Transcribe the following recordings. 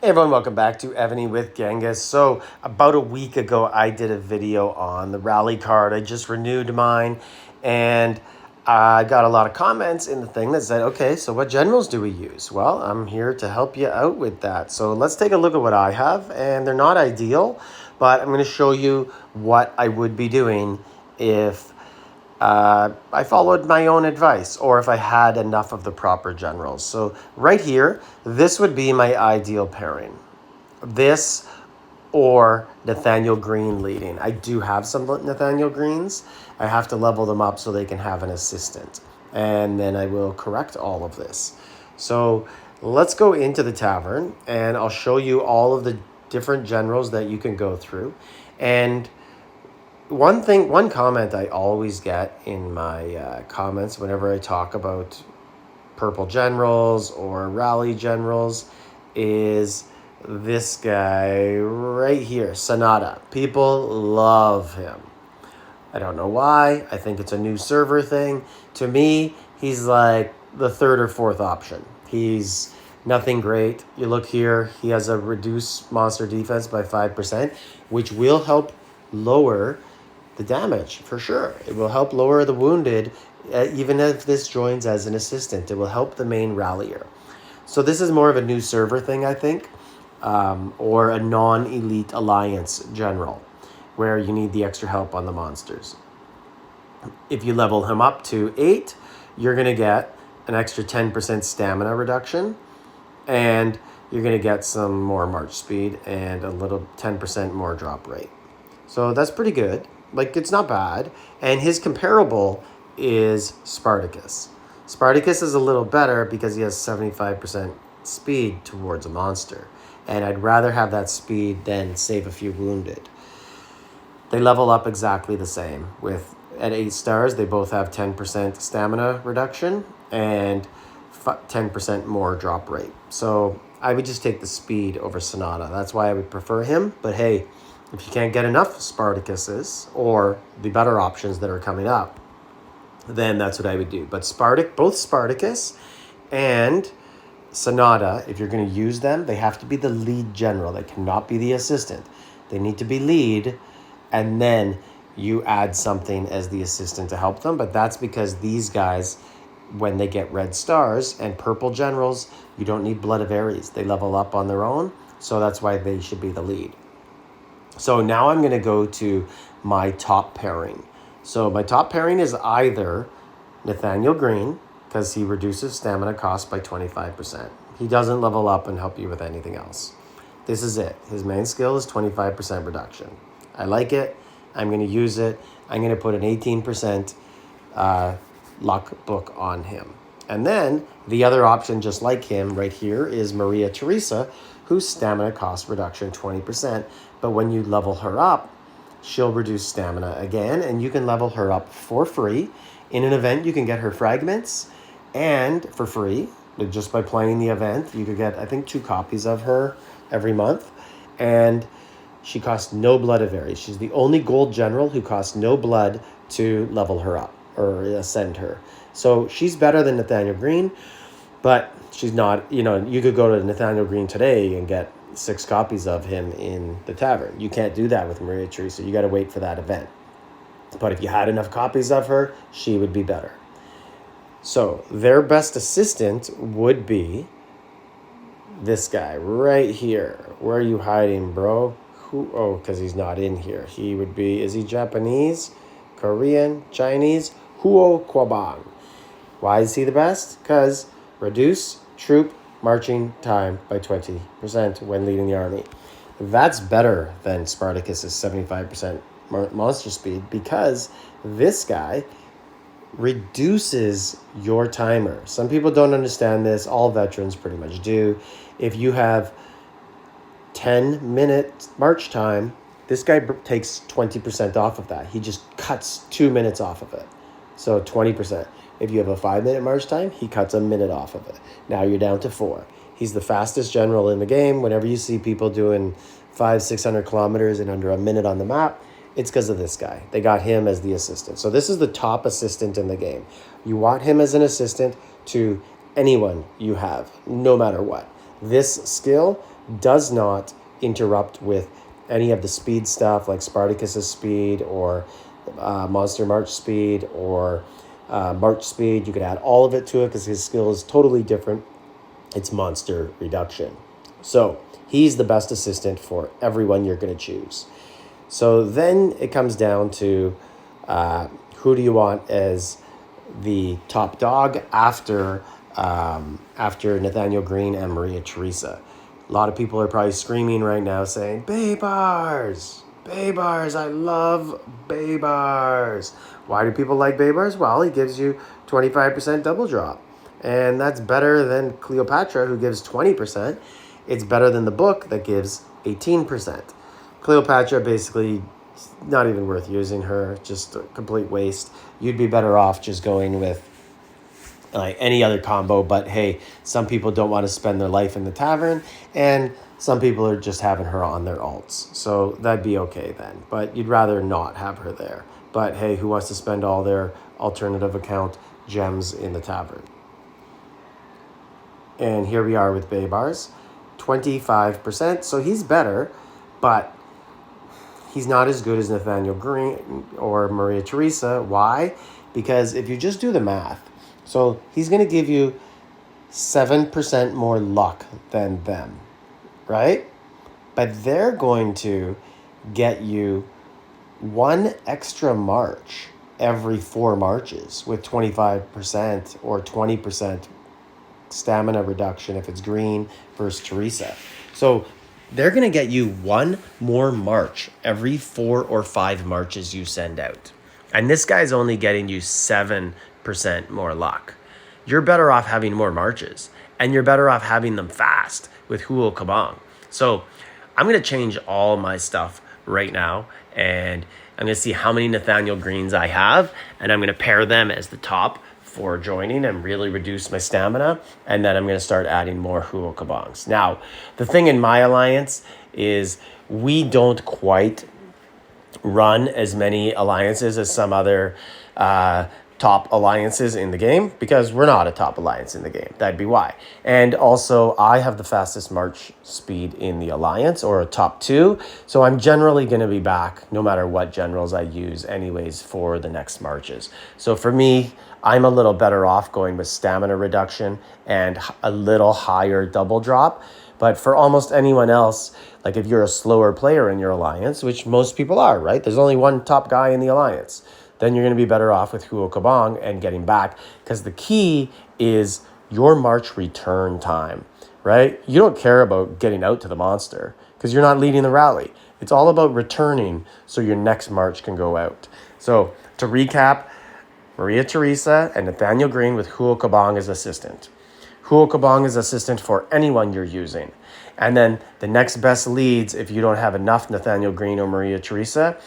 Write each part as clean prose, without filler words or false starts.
Hey everyone, welcome back to Evony with Genghis. So about a week ago, I did a video on the rally card. I just renewed mine and I got a lot of comments in the thing that said, okay, so what generals do we use? Well, I'm here to help you out with that. So let's take a look at what I have, and they're not ideal, but I'm going to show you what I would be doing if I followed my own advice or if I had enough of the proper generals. So right here, this would be my ideal pairing. This or Nathaniel Green leading. I do have some Nathaniel Greens. I have to level them up so they can have an assistant. And then I will correct all of this. So let's go into the tavern and I'll show you all of the different generals that you can go through. And one comment I always get in my comments whenever I talk about purple generals or rally generals is this guy right here, Sonata. People love him. I don't know why. I think it's a new server thing. To me, he's like the third or fourth option. He's nothing great. You look here, he has a reduced monster defense by 5%, which will help lower the damage for sure. It will help lower the wounded, even if this joins as an assistant. It will help the main rallier. So this is more of a new server thing, I think, or a non-elite alliance general, where you need the extra help on the monsters. If you level him up to 8, you're going to get an extra 10% stamina reduction, and you're going to get some more march speed and a little 10% more drop rate. So that's pretty good. Like, it's not bad. And his comparable is Spartacus. Spartacus is a little better because he has 75% speed towards a monster. And I'd rather have that speed than save a few wounded. They level up exactly the same. At 8 stars, they both have 10% stamina reduction and 10% more drop rate. So I would just take the speed over Sonata. That's why I would prefer him. But hey, if you can't get enough Spartacuses or the better options that are coming up, then that's what I would do. But both Spartacus and Sonata, if you're going to use them, they have to be the lead general. They cannot be the assistant. They need to be lead, and then you add something as the assistant to help them. But that's because these guys, when they get red stars and purple generals, you don't need Blood of Ares. They level up on their own, so that's why they should be the lead. So now I'm going to go to my top pairing. So my top pairing is either Nathaniel Green, because he reduces stamina cost by 25%. He doesn't level up and help you with anything else. This is it. His main skill is 25% reduction. I like it. I'm going to use it. I'm going to put an 18% luck book on him. And then the other option, just like him right here, is Maria Teresa, whose stamina cost reduction 20%. But when you level her up, she'll reduce stamina again, and you can level her up for free. In an event, you can get her fragments, and for free, just by playing the event, you could get, I think, 2 copies of her every month. And she costs no blood of Ares. She's the only gold general who costs no blood to level her up or ascend her. So she's better than Nathaniel Green, but she's not, you could go to Nathaniel Green today and get 6 copies of him in the tavern. You can't do that with Maria Teresa. You got to wait for that event. But if you had enough copies of her, she would be better. So their best assistant would be this guy right here. Where are you hiding, bro? Because he's not in here. He would be, is he Japanese, Korean, Chinese? Huo Kwabang. Why is he the best? Because reduce troop marching time by 20% when leading the army. That's better than Spartacus's 75% monster speed, because this guy reduces your timer. Some people don't understand this. All veterans pretty much do. If you have 10-minute march time, this guy takes 20% off of that. He just cuts 2 minutes off of it. So 20%. If you have a 5-minute march time, he cuts a minute off of it. Now you're down to 4. He's the fastest general in the game. Whenever you see people doing 500-600 kilometers in under a minute on the map, it's because of this guy. They got him as the assistant. So this is the top assistant in the game. You want him as an assistant to anyone you have, no matter what. This skill does not interrupt with any of the speed stuff like Spartacus's speed or Monster March speed or March speed. You could add all of it to it because his skill is totally different. It's monster reduction. So he's the best assistant for everyone you're going to choose. So then it comes down to who do you want as the top dog after Nathaniel Green and Maria Theresa. A lot of people are probably screaming right now saying, Baybars, Baybars, I love Baybars. Why do people like Baybars? Well, he gives you 25% double drop. And that's better than Cleopatra, who gives 20%. It's better than the book that gives 18%. Cleopatra, basically, not even worth using her, just a complete waste. You'd be better off just going with any other combo, but hey, some people don't want to spend their life in the tavern, and some people are just having her on their alts. So that'd be okay then, but you'd rather not have her there. But hey, who wants to spend all their alternative account gems in the tavern? And here we are with Baybars, 25%. So he's better, but he's not as good as Nathaniel Green or Maria Theresa. Why? Because if you just do the math, so he's going to give you 7% more luck than them, right? But they're going to get you one extra march every 4 marches with 25% or 20% stamina reduction if it's Green versus Theresa. So they're going to get you one more march every 4 or 5 marches you send out. And this guy's only getting you 7% more luck. You're better off having more marches, and you're better off having them fast with Huo Kabong. So I'm going to change all my stuff right now, and I'm going to see how many Nathaniel Greens I have, and I'm going to pair them as the top for joining and really reduce my stamina, and then I'm going to start adding more Huo Kabongs. Now, the thing in my alliance is we don't quite run as many alliances as some other top alliances in the game, because we're not a top alliance in the game. That'd be why. And also, I have the fastest march speed in the alliance, or a top 2. So I'm generally going to be back no matter what generals I use anyways for the next marches. So for me, I'm a little better off going with stamina reduction and a little higher double drop. But for almost anyone else, like if you're a slower player in your alliance, which most people are, right? There's only one top guy in the alliance. Then you're going to be better off with Huo Kabong and getting back, because the key is your march return time, right? You don't care about getting out to the monster because you're not leading the rally. It's all about returning so your next march can go out. So to recap, Maria Theresa and Nathaniel Green with Huo Kabong as assistant. Huo Kabong is assistant for anyone you're using. And then the next best leads, if you don't have enough Nathaniel Green or Maria Theresa,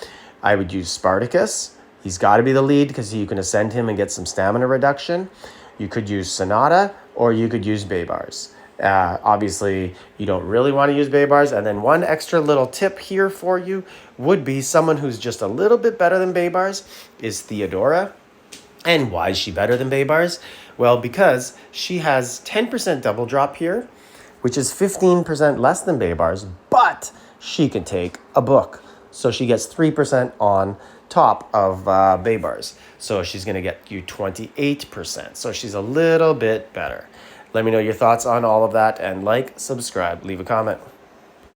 I would use Spartacus. He's got to be the lead because you can ascend him and get some stamina reduction. You could use Sonata, or you could use Baybars. Obviously, you don't really want to use Baybars. And then one extra little tip here for you would be someone who's just a little bit better than Baybars is Theodora. And why is she better than Baybars? Well, because she has 10% double drop here, which is 15% less than Baybars, but she can take a book. So she gets 3% on top of Baybars. So she's going to get you 28%. So she's a little bit better. Let me know your thoughts on all of that, and like, subscribe, leave a comment.